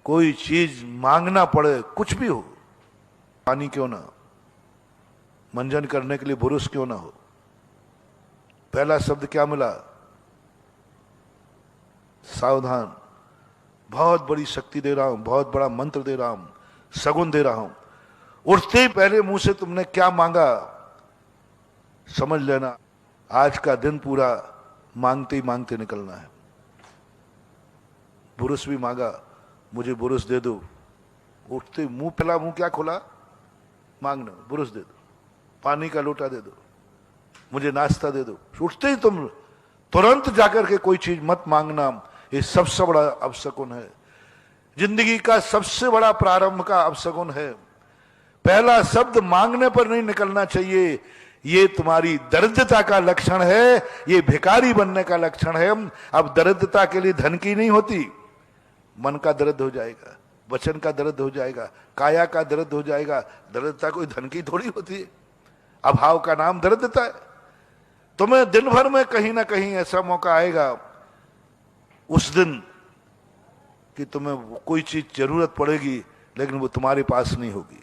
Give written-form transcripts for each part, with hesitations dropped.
कोई चीज मांगना पड़े, कुछ भी हो, पानी क्यों ना, मंजन करने के लिए बुरुश क्यों ना हो, पहला शब्द क्या मिला? सावधान। बहुत बड़ी शक्ति दे रहा हूं, बहुत बड़ा मंत्र दे रहा हूं, सगुन दे रहा हूं। उठते ही पहले मुंह से तुमने क्या मांगा समझ लेना, आज का दिन पूरा मांगते ही मांगते निकलना है। बुरुश भी मांगा, मुझे बुरुश दे दो, उठते मुंह, पहला मुंह क्या खोला? मांगना, बुरुश दे दो, पानी का लोटा दे दो, मुझे नाश्ता दे दो। उठते ही तुम तुरंत जाकर के कोई चीज मत मांगना, ये सबसे बड़ा अपशकुन है, जिंदगी का सबसे बड़ा प्रारंभ का अपशकुन है। पहला शब्द मांगने पर नहीं निकलना चाहिए, ये तुम्हारी दरिद्रता का लक्षण है, ये भिखारी बनने का लक्षण है। अब दरिद्रता के लिए धन की नहीं होती, मन का दर्द हो जाएगा, वचन का दर्द हो जाएगा, काया का दर्द हो जाएगा। दरिद्रता कोई धन की थोड़ी होती है, अभाव का नाम दरिद्रता है। तुम्हें दिन भर में कहीं ना कहीं ऐसा मौका आएगा उस दिन कि तुम्हें कोई चीज जरूरत पड़ेगी, लेकिन वो तुम्हारे पास नहीं होगी,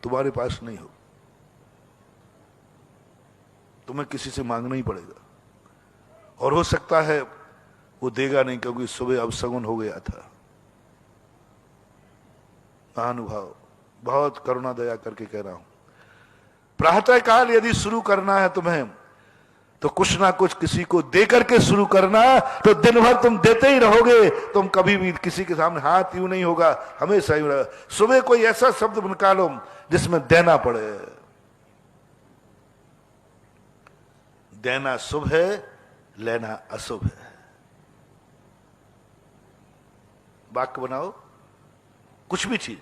तुम्हारे पास नहीं हो, तुम्हें किसी से मांगना ही पड़ेगा। और हो सकता है वो देगा नहीं, क्योंकि सुबह अपशगुन हो गया था। महानुभाव, बहुत करुणा दया करके कह रहा हूं, प्रातः काल यदि शुरू करना है तुम्हें तो कुछ ना कुछ किसी को दे करके शुरू करना, तो दिन भर तुम देते ही रहोगे, तुम कभी भी किसी के सामने हाथ यूं नहीं होगा, हमेशा यूं रहेगा। सुबह कोई ऐसा शब्द निकालो जिसमें देना पड़े। देना शुभ है, लेना अशुभ है। वाक्य बनाओ, कुछ भी चीज,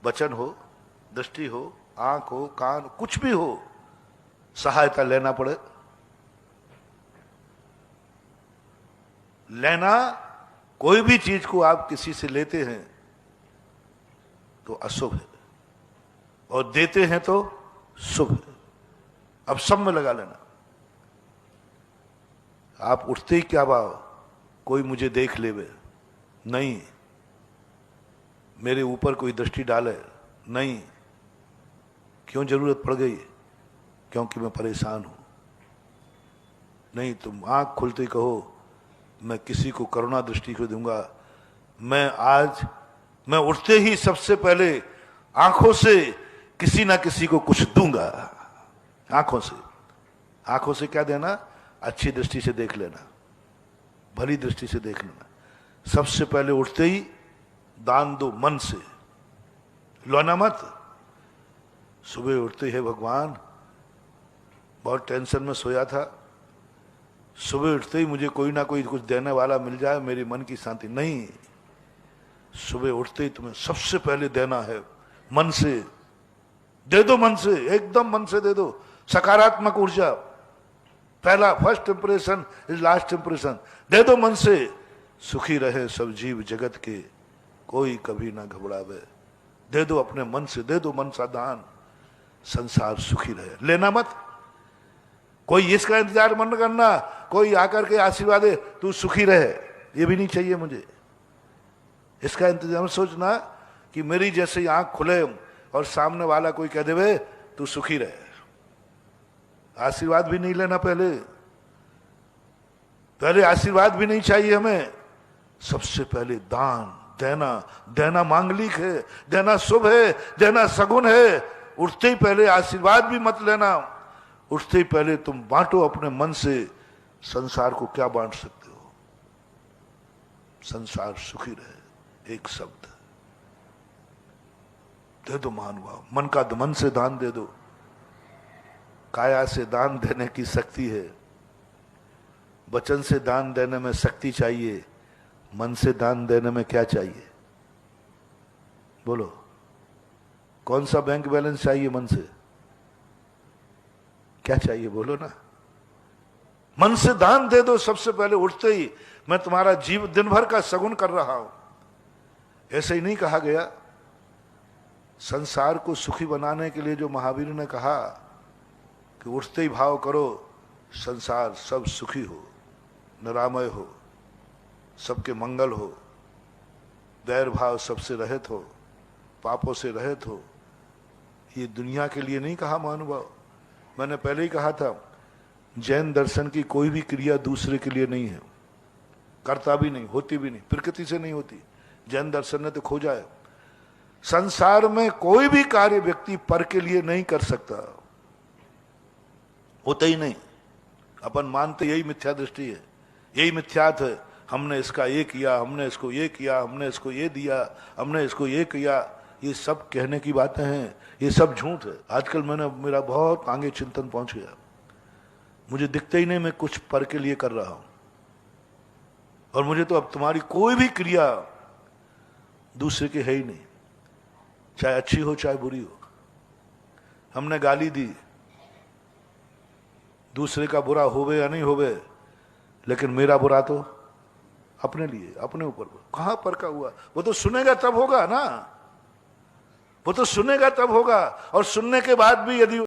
वचन हो, दृष्टि हो, आंख हो, कान, कुछ भी हो, सहायता लेना पड़े। लेना, कोई भी चीज को आप किसी से लेते हैं तो अशुभ है, और देते हैं तो शुभ है। अब सब में लगा लेना। आप उठते ही क्या भाव, कोई मुझे देख लेवे, नहीं, मेरे ऊपर कोई दृष्टि डाले, नहीं, क्यों जरूरत पड़ गई? क्योंकि मैं परेशान हूं। नहीं, तुम आंख खुलते कहो मैं किसी को करुणा दृष्टि को दूंगा। मैं उठते ही सबसे पहले आंखों से किसी ना किसी को कुछ दूंगा। आंखों से क्या देना? अच्छी दृष्टि से देख लेना, भली दृष्टि से देख लेना। सबसे पहले उठते ही दान दो, मन से लौना मत। सुबह उठते ही भगवान, बहुत टेंशन में सोया था, सुबह उठते ही मुझे कोई ना कोई कुछ देने वाला मिल जाए, मेरी मन की शांति। नहीं, सुबह उठते ही तुम्हें सबसे पहले देना है मन से। दे दो मन से, एकदम मन से दे दो, सकारात्मक ऊर्जा। पहला, first impression is last impression. दे दो मन से। सुखी रहे सब जीव जगत के, कोई कभी ना घबरावे। दे दो अपने मन से, दे दो मन सा दान, संसार सुखी रहे। लेना मत। कोई इसका इंतजार मत करना, कोई आकर के आशीर्वाद दे तू सुखी रहे, ये भी नहीं चाहिए मुझे। इसका इंतजार सोचना कि मेरी जैसे आंख खुले और सामने वाला कोई कह देवे तू सुखी रहे। आशीर्वाद भी नहीं लेना, पहले आशीर्वाद भी नहीं चाहिए हमें। सबसे पहले दान देना मांगलिक है, देना शुभ है, देना सगुन है। उठते ही पहले आशीर्वाद भी मत लेना, उठते ही पहले तुम बांटो अपने मन से। संसार को क्या बांट सकते हो? संसार सुखी रहे, एक शब्द दे दो। महानुभाव, मन का मन से दान दे दो। काया से दान देने की शक्ति है, वचन से दान देने में शक्ति चाहिए, मन से दान देने में क्या चाहिए? बोलो, कौन सा बैंक बैलेंस चाहिए? मन से क्या चाहिए? बोलो ना। मन से दान दे दो सबसे पहले उठते ही। मैं तुम्हारा जीव दिन भर का सगुन कर रहा हूं, ऐसे ही नहीं कहा गया। संसार को सुखी बनाने के लिए जो महावीर ने कहा कि उठते ही भाव करो संसार सब सुखी हो, निरामय हो, सबके मंगल हो, दैर भाव सबसे रहित हो, पापों से रहित हो। ये दुनिया के लिए नहीं कहा महानुभाव। मैंने पहले ही कहा था, जैन दर्शन की कोई भी क्रिया दूसरे के लिए नहीं है, करता भी नहीं, होती भी नहीं, प्रकृति से नहीं होती। जैन दर्शन ने तो खोजा है। संसार में कोई भी कार्य व्यक्ति पर के लिए नहीं कर सकता, होता ही नहीं। अपन मानते यही मिथ्या दृष्टि है, यही मिथ्यात्व है। हमने इसका ये किया, हमने इसको ये किया, हमने इसको ये दिया, हमने इसको ये किया। ये सब कहने की बातें हैं, ये सब झूठ है। आजकल मेरा बहुत आगे चिंतन पहुंच गया, मुझे दिखते ही नहीं मैं कुछ पर के लिए कर रहा हूं। और मुझे तो अब तुम्हारी कोई भी क्रिया दूसरे की है ही नहीं, चाहे अच्छी हो चाहे बुरी हो। हमने गाली दी, दूसरे का बुरा होवे या नहीं होवे, लेकिन मेरा बुरा तो अपने लिए, अपने ऊपर। कहां पर का हुआ? वो तो सुनेगा तब होगा ना, वो तो सुनेगा तब होगा। और सुनने के बाद भी यदि